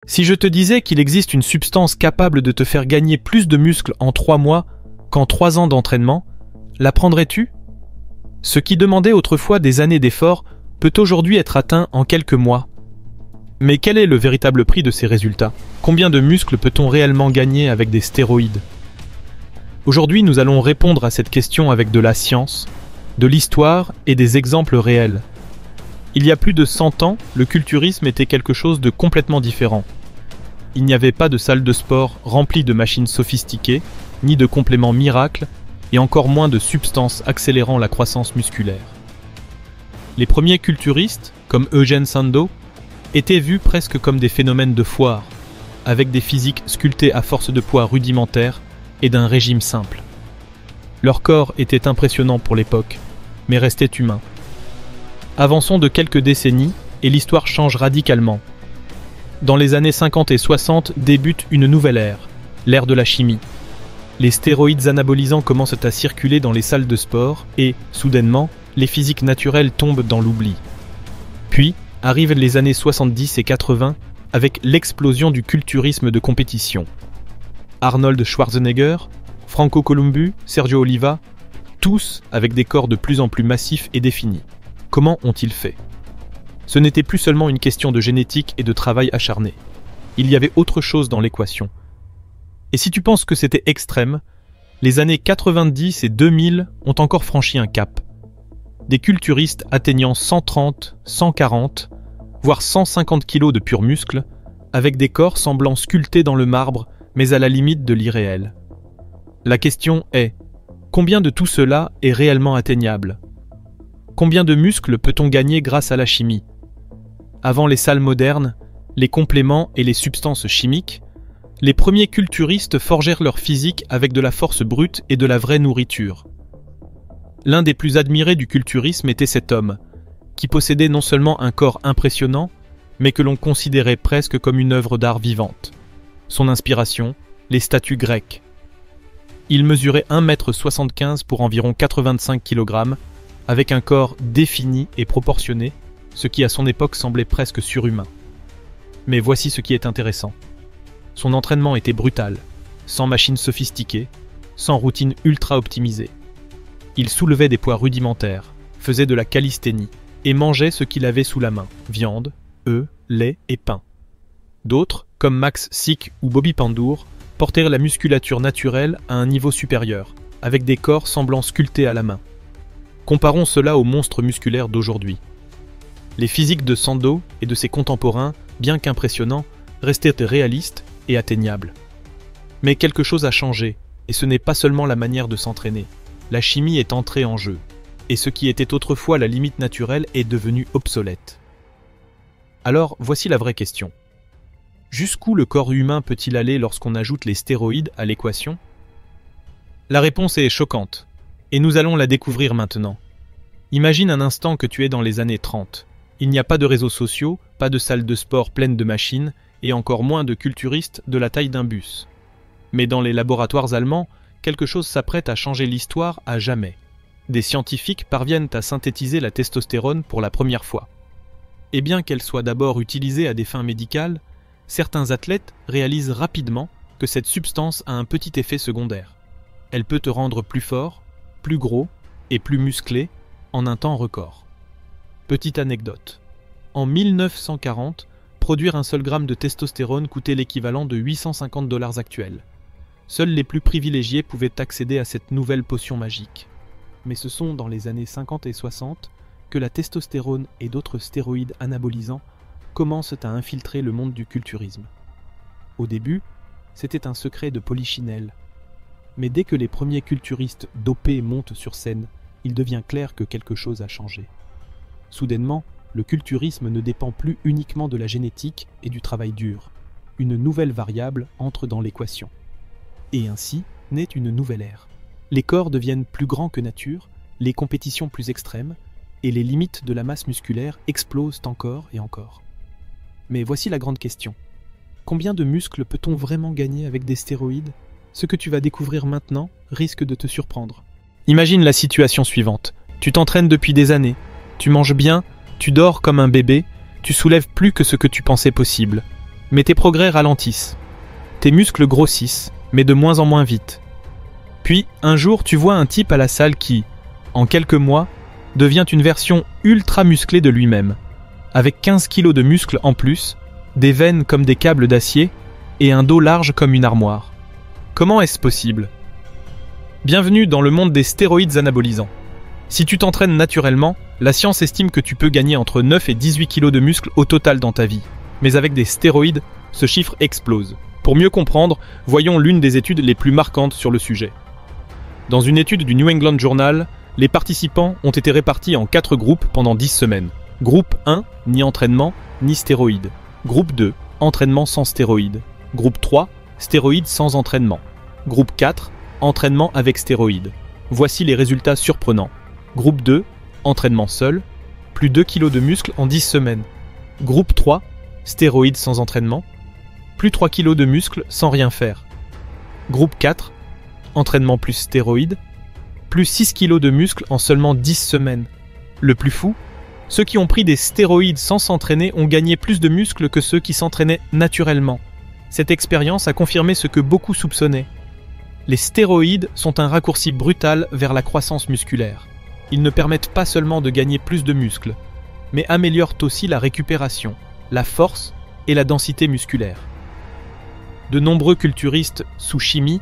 Si je te disais qu'il existe une substance capable de te faire gagner plus de muscles en 3 mois qu'en 3 ans d'entraînement, la prendrais-tu ? Ce qui demandait autrefois des années d'efforts peut aujourd'hui être atteint en quelques mois. Mais quel est le véritable prix de ces résultats ? Combien de muscles peut-on réellement gagner avec des stéroïdes ? Aujourd'hui, nous allons répondre à cette question avec de la science, de l'histoire et des exemples réels. Il y a plus de 100 ans, le culturisme était quelque chose de complètement différent. Il n'y avait pas de salle de sport remplie de machines sophistiquées, ni de compléments miracles, et encore moins de substances accélérant la croissance musculaire. Les premiers culturistes, comme Eugene Sandow, étaient vus presque comme des phénomènes de foire, avec des physiques sculptés à force de poids rudimentaires et d'un régime simple. Leur corps était impressionnant pour l'époque, mais restait humain. Avançons de quelques décennies et l'histoire change radicalement. Dans les années 50 et 60 débute une nouvelle ère, l'ère de la chimie. Les stéroïdes anabolisants commencent à circuler dans les salles de sport et, soudainement, les physiques naturelles tombent dans l'oubli. Puis, arrivent les années 70 et 80 avec l'explosion du culturisme de compétition. Arnold Schwarzenegger, Franco Columbu, Sergio Oliva, tous avec des corps de plus en plus massifs et définis. Comment ont-ils fait ? Ce n'était plus seulement une question de génétique et de travail acharné. Il y avait autre chose dans l'équation. Et si tu penses que c'était extrême, les années 90 et 2000 ont encore franchi un cap. Des culturistes atteignant 130, 140, voire 150 kilos de pur muscle, avec des corps semblant sculptés dans le marbre, mais à la limite de l'irréel. La question est, combien de tout cela est réellement atteignable ? Combien de muscles peut-on gagner grâce à la chimie ? Avant les salles modernes, les compléments et les substances chimiques, les premiers culturistes forgèrent leur physique avec de la force brute et de la vraie nourriture. L'un des plus admirés du culturisme était cet homme, qui possédait non seulement un corps impressionnant, mais que l'on considérait presque comme une œuvre d'art vivante. Son inspiration, les statues grecques. Il mesurait 1,75 m pour environ 85 kg, avec un corps défini et proportionné, ce qui à son époque semblait presque surhumain. Mais voici ce qui est intéressant. Son entraînement était brutal, sans machines sophistiquées, sans routine ultra optimisée. Il soulevait des poids rudimentaires, faisait de la calisthénie et mangeait ce qu'il avait sous la main, viande, œufs, lait et pain. D'autres, comme Max Sick ou Bobby Pandour, portèrent la musculature naturelle à un niveau supérieur, avec des corps semblant sculptés à la main. Comparons cela aux monstres musculaires d'aujourd'hui. Les physiques de Sandow et de ses contemporains, bien qu'impressionnants, restaient réalistes et atteignables. Mais quelque chose a changé, et ce n'est pas seulement la manière de s'entraîner. La chimie est entrée en jeu, et ce qui était autrefois la limite naturelle est devenu obsolète. Alors, voici la vraie question. Jusqu'où le corps humain peut-il aller lorsqu'on ajoute les stéroïdes à l'équation ? La réponse est choquante, et nous allons la découvrir maintenant. Imagine un instant que tu es dans les années 30. Il n'y a pas de réseaux sociaux, pas de salles de sport pleines de machines, et encore moins de culturistes de la taille d'un bus. Mais dans les laboratoires allemands, quelque chose s'apprête à changer l'histoire à jamais. Des scientifiques parviennent à synthétiser la testostérone pour la première fois. Et bien qu'elle soit d'abord utilisée à des fins médicales, certains athlètes réalisent rapidement que cette substance a un petit effet secondaire. Elle peut te rendre plus fort, plus gros et plus musclé en un temps record. Petite anecdote. En 1940, produire un seul gramme de testostérone coûtait l'équivalent de 850 $ actuels. Seuls les plus privilégiés pouvaient accéder à cette nouvelle potion magique. Mais ce sont dans les années 50 et 60 que la testostérone et d'autres stéroïdes anabolisants commencent à infiltrer le monde du culturisme. Au début, c'était un secret de polichinelle. Mais dès que les premiers culturistes dopés montent sur scène, il devient clair que quelque chose a changé. Soudainement, le culturisme ne dépend plus uniquement de la génétique et du travail dur. Une nouvelle variable entre dans l'équation. Et ainsi naît une nouvelle ère. Les corps deviennent plus grands que nature, les compétitions plus extrêmes, et les limites de la masse musculaire explosent encore et encore. Mais voici la grande question. Combien de muscles peut-on vraiment gagner avec des stéroïdes ? Ce que tu vas découvrir maintenant risque de te surprendre. Imagine la situation suivante. Tu t'entraînes depuis des années, tu manges bien, tu dors comme un bébé, tu soulèves plus que ce que tu pensais possible. Mais tes progrès ralentissent. Tes muscles grossissent, mais de moins en moins vite. Puis, un jour, tu vois un type à la salle qui, en quelques mois, devient une version ultra musclée de lui-même, avec 15 kilos de muscles en plus, des veines comme des câbles d'acier et un dos large comme une armoire. Comment est-ce possible ? Bienvenue dans le monde des stéroïdes anabolisants. Si tu t'entraînes naturellement, la science estime que tu peux gagner entre 9 et 18 kilos de muscles au total dans ta vie. Mais avec des stéroïdes, ce chiffre explose. Pour mieux comprendre, voyons l'une des études les plus marquantes sur le sujet. Dans une étude du New England Journal, les participants ont été répartis en 4 groupes pendant 10 semaines. Groupe 1, ni entraînement, ni stéroïdes. Groupe 2, entraînement sans stéroïdes. Groupe 3, stéroïdes sans entraînement. Groupe 4, entraînement avec stéroïdes. Voici les résultats surprenants. Groupe 2, entraînement seul, plus 2 kg de muscles en 10 semaines. Groupe 3, stéroïdes sans entraînement, plus 3 kg de muscles sans rien faire. Groupe 4, entraînement plus stéroïdes, plus 6 kg de muscles en seulement 10 semaines. Le plus fou, ceux qui ont pris des stéroïdes sans s'entraîner ont gagné plus de muscles que ceux qui s'entraînaient naturellement. Cette expérience a confirmé ce que beaucoup soupçonnaient. Les stéroïdes sont un raccourci brutal vers la croissance musculaire. Ils ne permettent pas seulement de gagner plus de muscles, mais améliorent aussi la récupération, la force et la densité musculaire. De nombreux culturistes sous chimie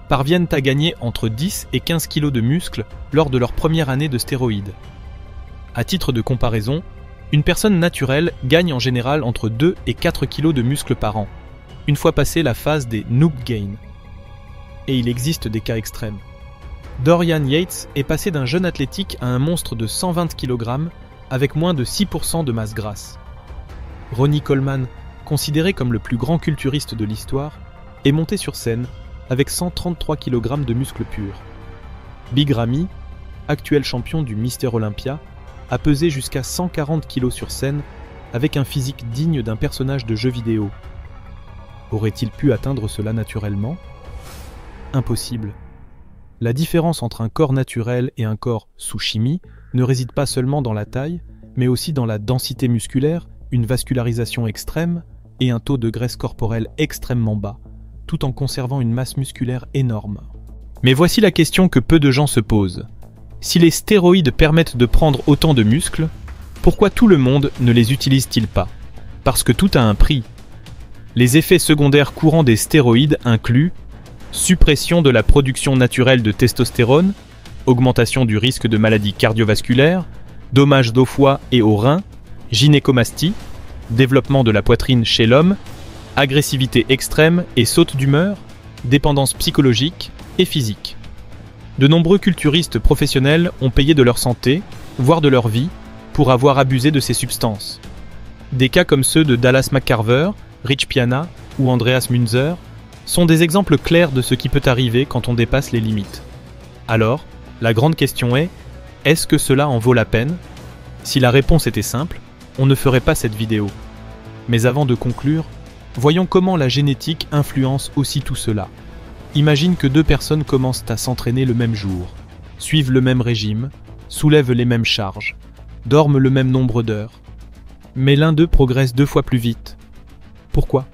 parviennent à gagner entre 10 et 15 kg de muscles lors de leur première année de stéroïdes. À titre de comparaison, une personne naturelle gagne en général entre 2 et 4 kg de muscles par an, une fois passée la phase des noob gain. Et il existe des cas extrêmes. Dorian Yates est passé d'un jeune athlétique à un monstre de 120 kg avec moins de 6% de masse grasse. Ronnie Coleman, considéré comme le plus grand culturiste de l'histoire, est monté sur scène avec 133 kg de muscles purs. Big Ramy, actuel champion du Mister Olympia, a pesé jusqu'à 140 kg sur scène avec un physique digne d'un personnage de jeu vidéo. Aurait-il pu atteindre cela naturellement ? Impossible. La différence entre un corps naturel et un corps sous chimie ne réside pas seulement dans la taille, mais aussi dans la densité musculaire, une vascularisation extrême et un taux de graisse corporelle extrêmement bas, tout en conservant une masse musculaire énorme. Mais voici la question que peu de gens se posent. Si les stéroïdes permettent de prendre autant de muscles, pourquoi tout le monde ne les utilise-t-il pas ? Parce que tout a un prix. Les effets secondaires courants des stéroïdes incluent suppression de la production naturelle de testostérone, augmentation du risque de maladies cardiovasculaires, dommages au foie et aux reins, gynécomastie, développement de la poitrine chez l'homme, agressivité extrême et saute d'humeur, dépendance psychologique et physique. De nombreux culturistes professionnels ont payé de leur santé, voire de leur vie, pour avoir abusé de ces substances. Des cas comme ceux de Dallas McCarver, Rich Piana ou Andreas Münzer sont des exemples clairs de ce qui peut arriver quand on dépasse les limites. Alors, la grande question est-ce que cela en vaut la peine ? Si la réponse était simple, on ne ferait pas cette vidéo. Mais avant de conclure, voyons comment la génétique influence aussi tout cela. Imagine que 2 personnes commencent à s'entraîner le même jour, suivent le même régime, soulèvent les mêmes charges, dorment le même nombre d'heures. Mais l'un d'eux progresse 2 fois plus vite. Pourquoi ?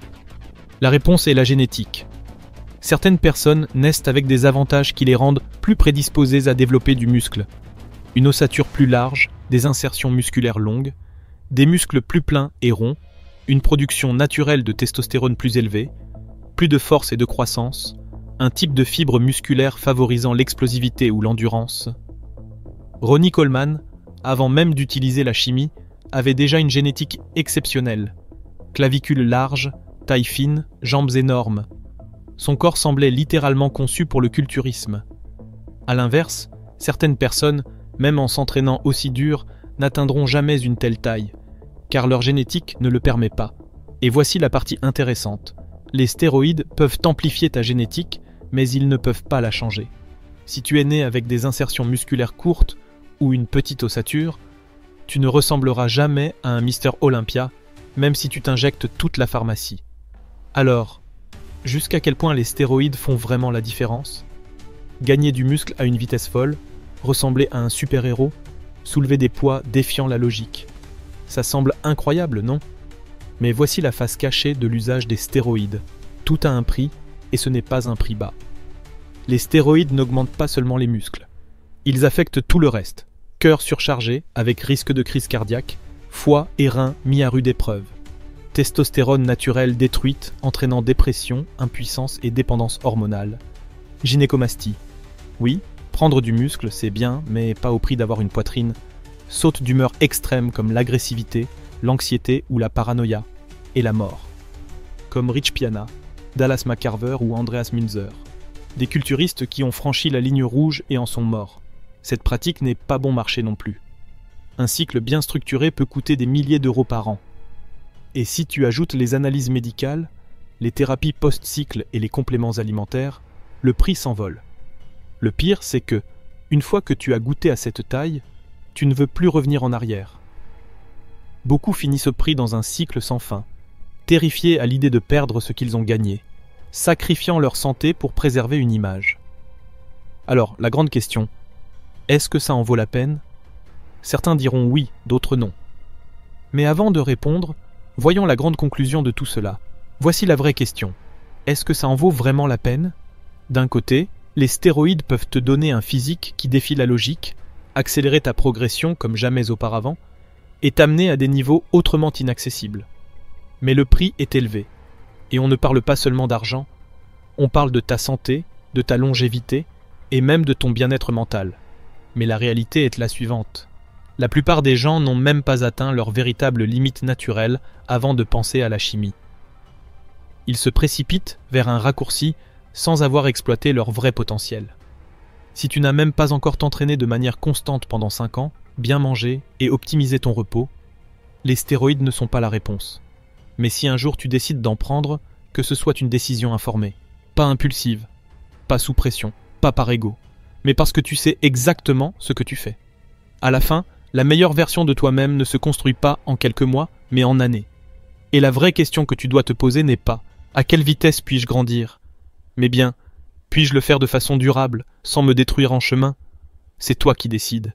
La réponse est la génétique. Certaines personnes naissent avec des avantages qui les rendent plus prédisposées à développer du muscle. Une ossature plus large, des insertions musculaires longues, des muscles plus pleins et ronds, une production naturelle de testostérone plus élevée, plus de force et de croissance, un type de fibre musculaire favorisant l'explosivité ou l'endurance. Ronnie Coleman, avant même d'utiliser la chimie, avait déjà une génétique exceptionnelle. Clavicules larges, taille fine, jambes énormes. Son corps semblait littéralement conçu pour le culturisme. A l'inverse, certaines personnes, même en s'entraînant aussi dur, n'atteindront jamais une telle taille, car leur génétique ne le permet pas. Et voici la partie intéressante. Les stéroïdes peuvent amplifier ta génétique, mais ils ne peuvent pas la changer. Si tu es né avec des insertions musculaires courtes ou une petite ossature, tu ne ressembleras jamais à un Mister Olympia, même si tu t'injectes toute la pharmacie. Alors, jusqu'à quel point les stéroïdes font vraiment la différence ? Gagner du muscle à une vitesse folle, ressembler à un super-héros, soulever des poids défiant la logique. Ça semble incroyable, non ? Mais voici la face cachée de l'usage des stéroïdes. Tout a un prix, et ce n'est pas un prix bas. Les stéroïdes n'augmentent pas seulement les muscles. Ils affectent tout le reste. Cœur surchargé, avec risque de crise cardiaque, foie et reins mis à rude épreuve. Testostérone naturelle détruite, entraînant dépression, impuissance et dépendance hormonale. Gynécomastie. Oui, prendre du muscle, c'est bien, mais pas au prix d'avoir une poitrine. Saute d'humeur extrêmes comme l'agressivité, l'anxiété ou la paranoïa, et la mort. Comme Rich Piana, Dallas McCarver ou Andreas Münzer. Des culturistes qui ont franchi la ligne rouge et en sont morts. Cette pratique n'est pas bon marché non plus. Un cycle bien structuré peut coûter des milliers d'euros par an. Et si tu ajoutes les analyses médicales, les thérapies post-cycle et les compléments alimentaires, le prix s'envole. Le pire, c'est que, une fois que tu as goûté à cette taille, tu ne veux plus revenir en arrière. Beaucoup finissent pris dans un cycle sans fin, terrifiés à l'idée de perdre ce qu'ils ont gagné, sacrifiant leur santé pour préserver une image. Alors, la grande question, est-ce que ça en vaut la peine ? Certains diront oui, d'autres non. Mais avant de répondre, voyons la grande conclusion de tout cela. Voici la vraie question. Est-ce que ça en vaut vraiment la peine ? D'un côté, les stéroïdes peuvent te donner un physique qui défie la logique, accélérer ta progression comme jamais auparavant, et t'amener à des niveaux autrement inaccessibles. Mais le prix est élevé. Et on ne parle pas seulement d'argent, on parle de ta santé, de ta longévité, et même de ton bien-être mental. Mais la réalité est la suivante. La plupart des gens n'ont même pas atteint leur véritable limite naturelle avant de penser à la chimie. Ils se précipitent vers un raccourci sans avoir exploité leur vrai potentiel. Si tu n'as même pas encore t'entraîné de manière constante pendant 5 ans, bien manger et optimiser ton repos, les stéroïdes ne sont pas la réponse. Mais si un jour tu décides d'en prendre, que ce soit une décision informée, pas impulsive, pas sous pression, pas par ego, mais parce que tu sais exactement ce que tu fais. À la fin, la meilleure version de toi-même ne se construit pas en quelques mois, mais en années. Et la vraie question que tu dois te poser n'est pas « à quelle vitesse puis-je grandir ?» mais bien « puis-je le faire de façon durable, sans me détruire en chemin ?» C'est toi qui décides.